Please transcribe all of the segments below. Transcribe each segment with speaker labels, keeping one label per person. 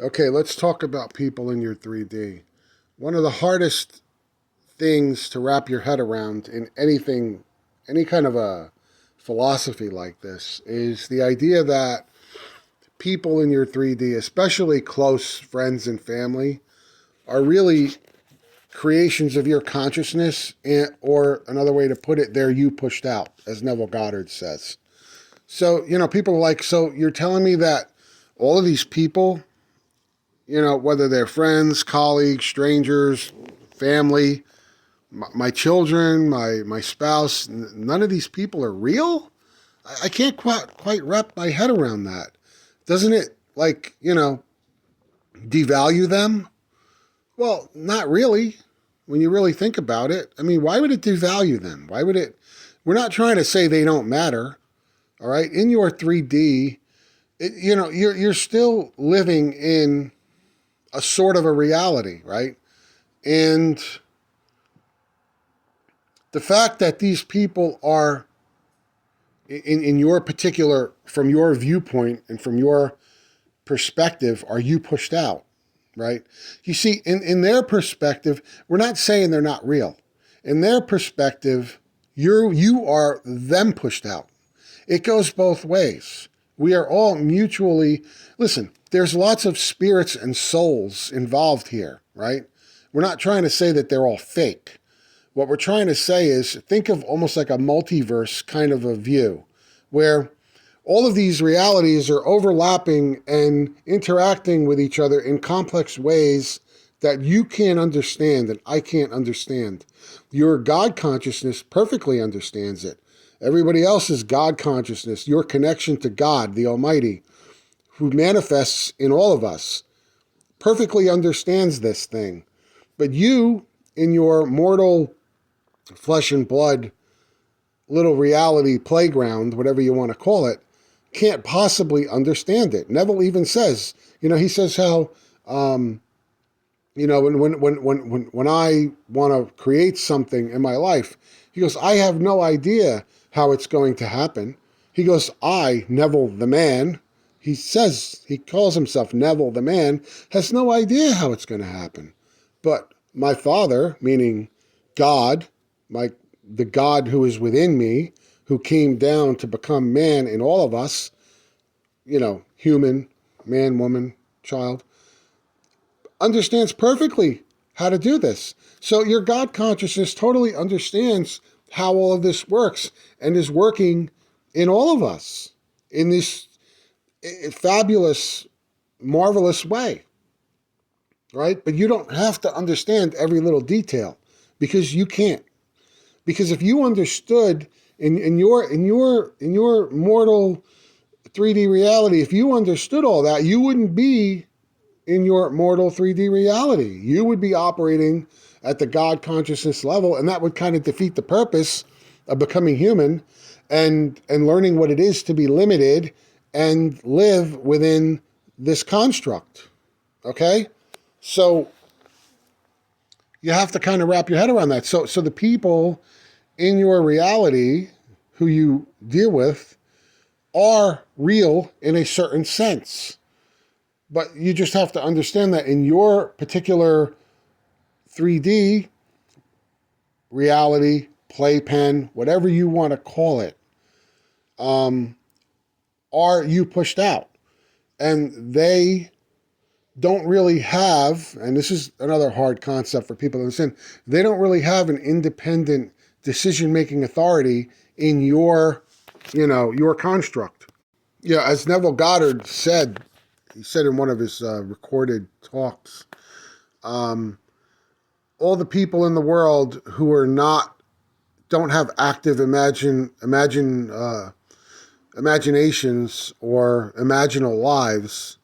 Speaker 1: Okay, let's talk about people in your 3D. One of the hardest things to wrap your head around in anything, any kind of a philosophy like this, is the idea that people in your 3D, especially close friends and family, are really creations of your consciousness, or another way to put it, they're you pushed out, as Neville Goddard says. So, people are like, so you're telling me that all of these people, whether they're friends, colleagues, strangers, family, my children, my spouse, none of these people are real? I can't quite wrap my head around that. Doesn't it, devalue them? Well, not really, when you really think about it. I mean, why would it devalue them? Why would it? We're not trying to say they don't matter, all right? In your 3D, you're still living in a sort of a reality, right? And the fact that these people are, in your particular, from your viewpoint and from your perspective, are you pushed out, right? You see, in their perspective, we're not saying they're not real. In their perspective, you are them pushed out. It goes both ways. We are all mutually, listen, there's lots of spirits and souls involved here, right? We're not trying to say that they're all fake. What we're trying to say is, think of almost like a multiverse kind of a view, where all of these realities are overlapping and interacting with each other in complex ways that you can't understand and I can't understand. Your God consciousness perfectly understands it. Everybody else's God consciousness, your connection to God, the Almighty, who manifests in all of us, perfectly understands this thing. But you, in your mortal flesh and blood little reality playground, whatever you want to call it, can't possibly understand it. Neville even says, he says how, when I want to create something in my life, he goes, I have no idea how it's going to happen. He goes, I, Neville the man, he says, he calls himself Neville the man, has no idea how it's going to happen. But my Father, meaning God, the God who is within me, who came down to become man in all of us, human, man, woman, child, understands perfectly how to do this. So your God consciousness totally understands how all of this works and is working in all of us in this fabulous, marvelous way, right? But you don't have to understand every little detail because you can't. Because if you understood in your mortal 3D reality, if you understood all that, you wouldn't be in your mortal 3D reality. You would be operating at the God consciousness level, and that would kind of defeat the purpose of becoming human and learning what it is to be limited and live within this construct. Okay? So you have to kind of wrap your head around that. So the people in your reality who you deal with are real in a certain sense. But you just have to understand that in your particular 3D reality, playpen, whatever you want to call it, are you pushed out. And they don't really have, and this is another hard concept for people to understand, they don't really have an independent decision-making authority in your construct. Yeah, as Neville Goddard said, he said in one of his recorded talks, all the people in the world who are don't have active imaginations or imaginal lives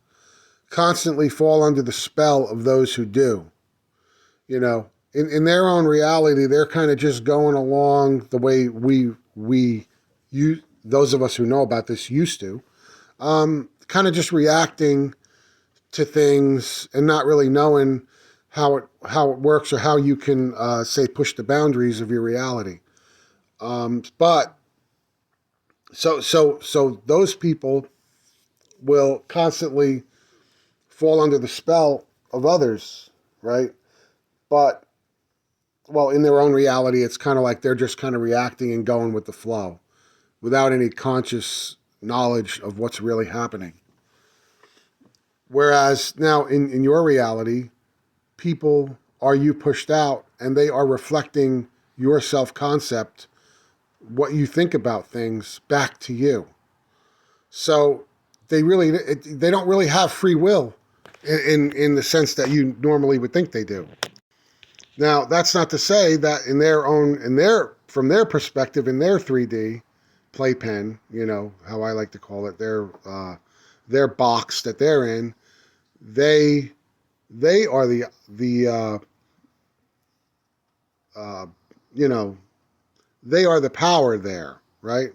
Speaker 1: constantly fall under the spell of those who do. In their own reality, they're kind of just going along the way you those of us who know about this used to, kind of just reacting to things and not really knowing how it works or how you can say push the boundaries of your reality. But so those people will constantly fall under the spell of others, right? But, well, in their own reality, it's kind of like they're just kind of reacting and going with the flow without any conscious knowledge of what's really happening. Whereas now in your reality, people are you pushed out and they are reflecting your self-concept, what you think about things, back to you. So they don't really have free will in the sense that you normally would think they do. Now, that's not to say that from their perspective, in their 3D playpen, how I like to call it, their box that they're in, they are they are the power there, right?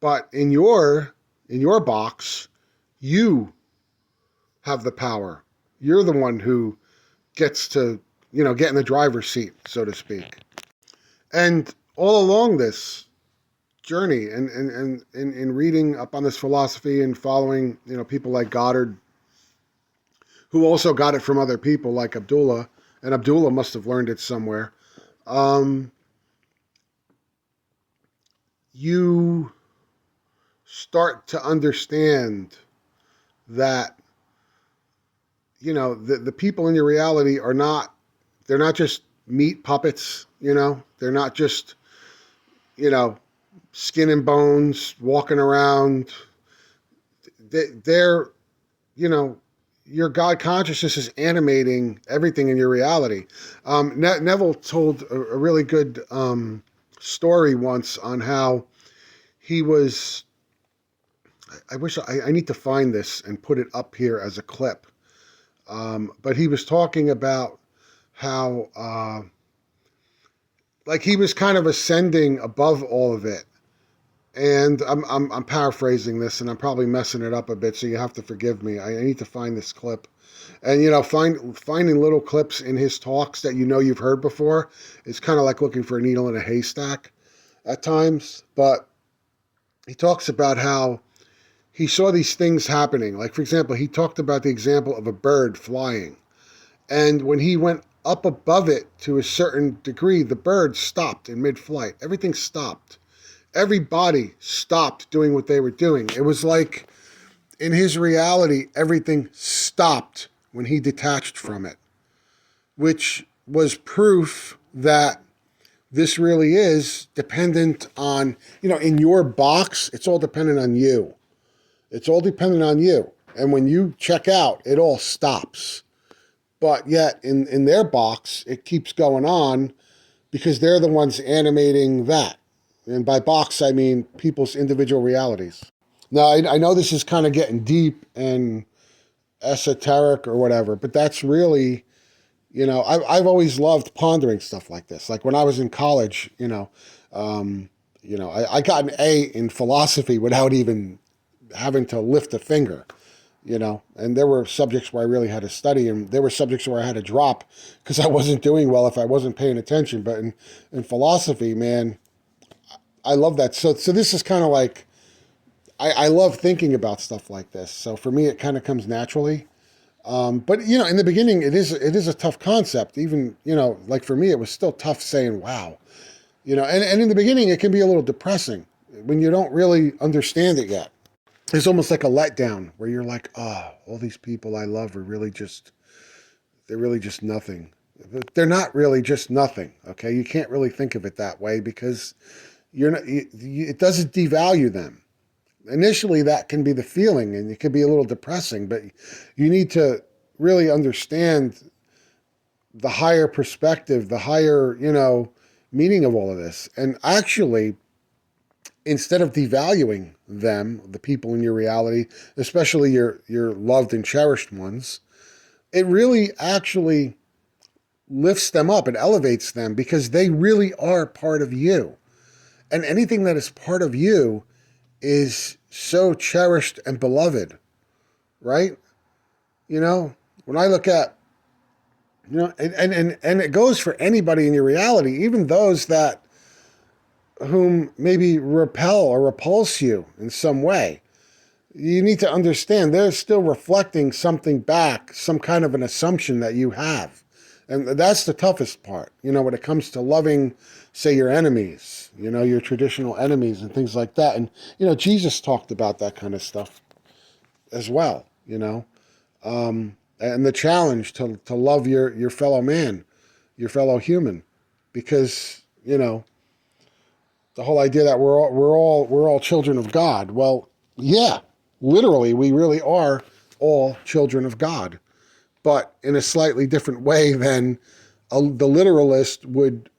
Speaker 1: But in your box, you have the power. You're the one who gets to, get in the driver's seat, so to speak. And all along this journey and in reading up on this philosophy and following, people like Goddard, who also got it from other people like Abdullah, and Abdullah must have learned it somewhere. You start to understand that, the people in your reality they're not just meat puppets, they're not just, skin and bones walking around. They're, your God consciousness is animating everything in your reality. Neville told a really good story once on how he was, I need to find this and put it up here as a clip. But he was talking about how, like he was kind of ascending above all of it. And I'm paraphrasing this, and I'm probably messing it up a bit, so you have to forgive me. I need to find this clip. And, finding little clips in his talks that you've heard before is kind of like looking for a needle in a haystack at times. But he talks about how he saw these things happening. Like, for example, he talked about the example of a bird flying. And when he went up above it to a certain degree, the bird stopped in mid-flight. Everything stopped. Everybody stopped doing what they were doing. It was like, in his reality, everything stopped when he detached from it, which was proof that this really is dependent on, in your box, it's all dependent on you. It's all dependent on you. And when you check out, it all stops. But yet, in their box, it keeps going on because they're the ones animating that. And by box, I mean people's individual realities. Now, I know this is kind of getting deep and esoteric or whatever, but that's really, I've always loved pondering stuff like this. Like when I was in college, I got an A in philosophy without even having to lift a finger, and there were subjects where I really had to study, and there were subjects where I had to drop because I wasn't doing well if I wasn't paying attention. But in philosophy, man, I love that. So this is kind of like, I love thinking about stuff like this. So for me, it kind of comes naturally. But, in the beginning, it is a tough concept. Even, like for me, it was still tough saying, wow. And in the beginning, it can be a little depressing when you don't really understand it yet. It's almost like a letdown where you're like, oh, all these people I love they're really just nothing. They're not really just nothing, okay? You can't really think of it that way because it doesn't devalue them. Initially, that can be the feeling, and it can be a little depressing, but you need to really understand the higher perspective, the higher, meaning of all of this. And actually, instead of devaluing them, the people in your reality, especially your loved and cherished ones, it really actually lifts them up and elevates them because they really are part of you. And anything that is part of you is so cherished and beloved, right? When I look at, and it goes for anybody in your reality, even those that whom maybe repel or repulse you in some way. you need to understand they're still reflecting something back, some kind of an assumption that you have. And that's the toughest part, when it comes to loving, say, your enemies, your traditional enemies and things like that. And, Jesus talked about that kind of stuff as well, and the challenge to love your fellow man, your fellow human, because, the whole idea that we're all children of God. Well, yeah, literally, we really are all children of God, but in a slightly different way than the literalist would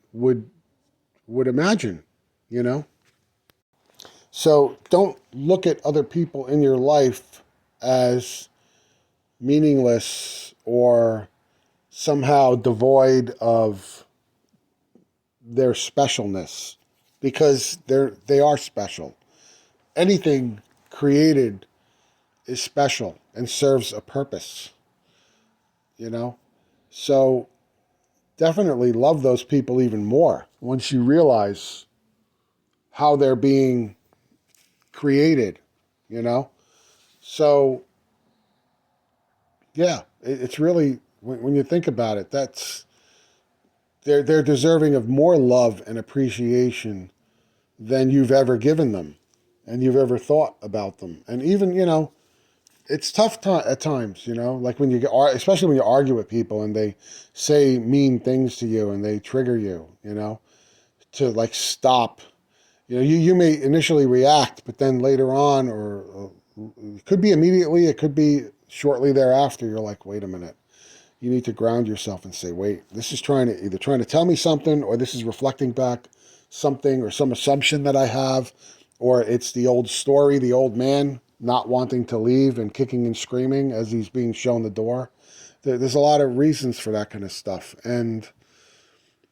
Speaker 1: imagine, you know. So don't look at other people in your life as meaningless or somehow devoid of their specialness, because they are special. Anything created is special and serves a purpose, you know? So definitely love those people even more once you realize how they're being created, you know? So, yeah, it's really, when you think about it, they're deserving of more love and appreciation than you've ever given them and you've ever thought about them. And even, it's tough at times, like when especially when you argue with people and they say mean things to you and they trigger you, to like stop. You may initially react, but then later on, or it could be immediately, it could be shortly thereafter, you're like, wait a minute. You need to ground yourself and say, wait, this is either trying to tell me something, or this is reflecting back something or some assumption that I have, or it's the old story, the old man not wanting to leave and kicking and screaming as he's being shown the door. There's a lot of reasons for that kind of stuff. And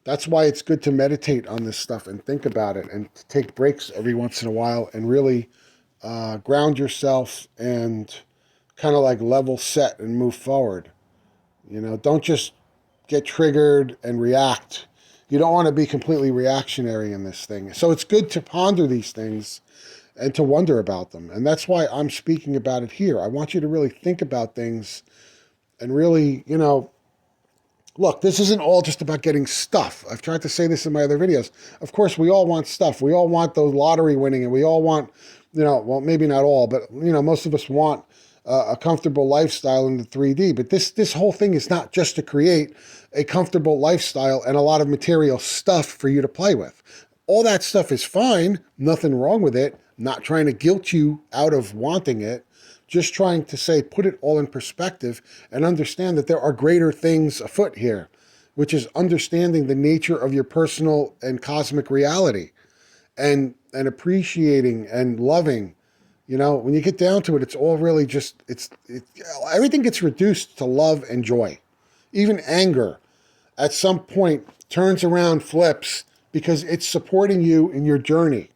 Speaker 1: that's why it's good to meditate on this stuff and think about it and to take breaks every once in a while and really ground yourself and kind of like level set and move forward. Don't just get triggered and react. You don't want to be completely reactionary in this thing. So it's good to ponder these things and to wonder about them. And that's why I'm speaking about it here. I want you to really think about things and really, look, this isn't all just about getting stuff. I've tried to say this in my other videos. Of course, we all want stuff. We all want those lottery winning, and we all want, well, maybe not all, but, most of us want a comfortable lifestyle in the 3D. But this whole thing is not just to create a comfortable lifestyle and a lot of material stuff for you to play with. All that stuff is fine. Nothing wrong with it. Not trying to guilt you out of wanting it. Just trying to say, put it all in perspective and understand that there are greater things afoot here, which is understanding the nature of your personal and cosmic reality and appreciating and loving. When you get down to it, it's all really just, everything gets reduced to love and joy. Even anger at some point turns around, flips, because it's supporting you in your journey.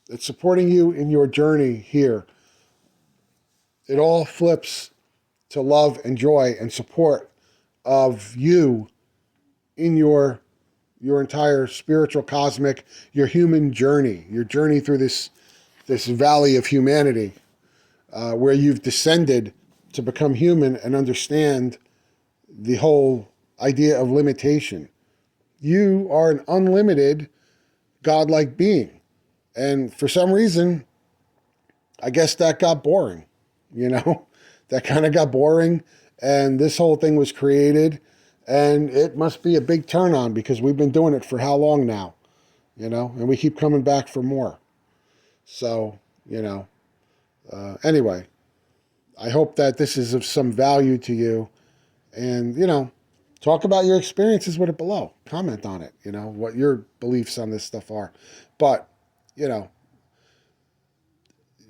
Speaker 1: It's supporting you in your journey here. It all flips to love and joy and support of you in your entire spiritual, cosmic, your human journey, your journey through this valley of humanity, where you've descended to become human and understand the whole idea of limitation. You are an unlimited, godlike being. And for some reason, I guess that got boring. That kind of got boring, and this whole thing was created, and it must be a big turn on because we've been doing it for how long now, and we keep coming back for more. So, anyway, I hope that this is of some value to you, and, talk about your experiences with it below. Comment on it, what your beliefs on this stuff are. But,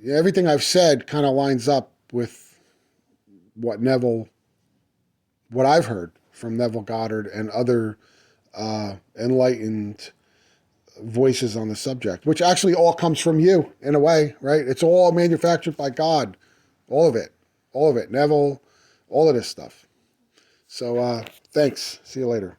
Speaker 1: everything I've said kind of lines up with what I've heard from Neville Goddard and other enlightened voices on the subject, which actually all comes from you in a way, right? It's all manufactured by God, all of it, Neville, all of this stuff. So thanks. See you later.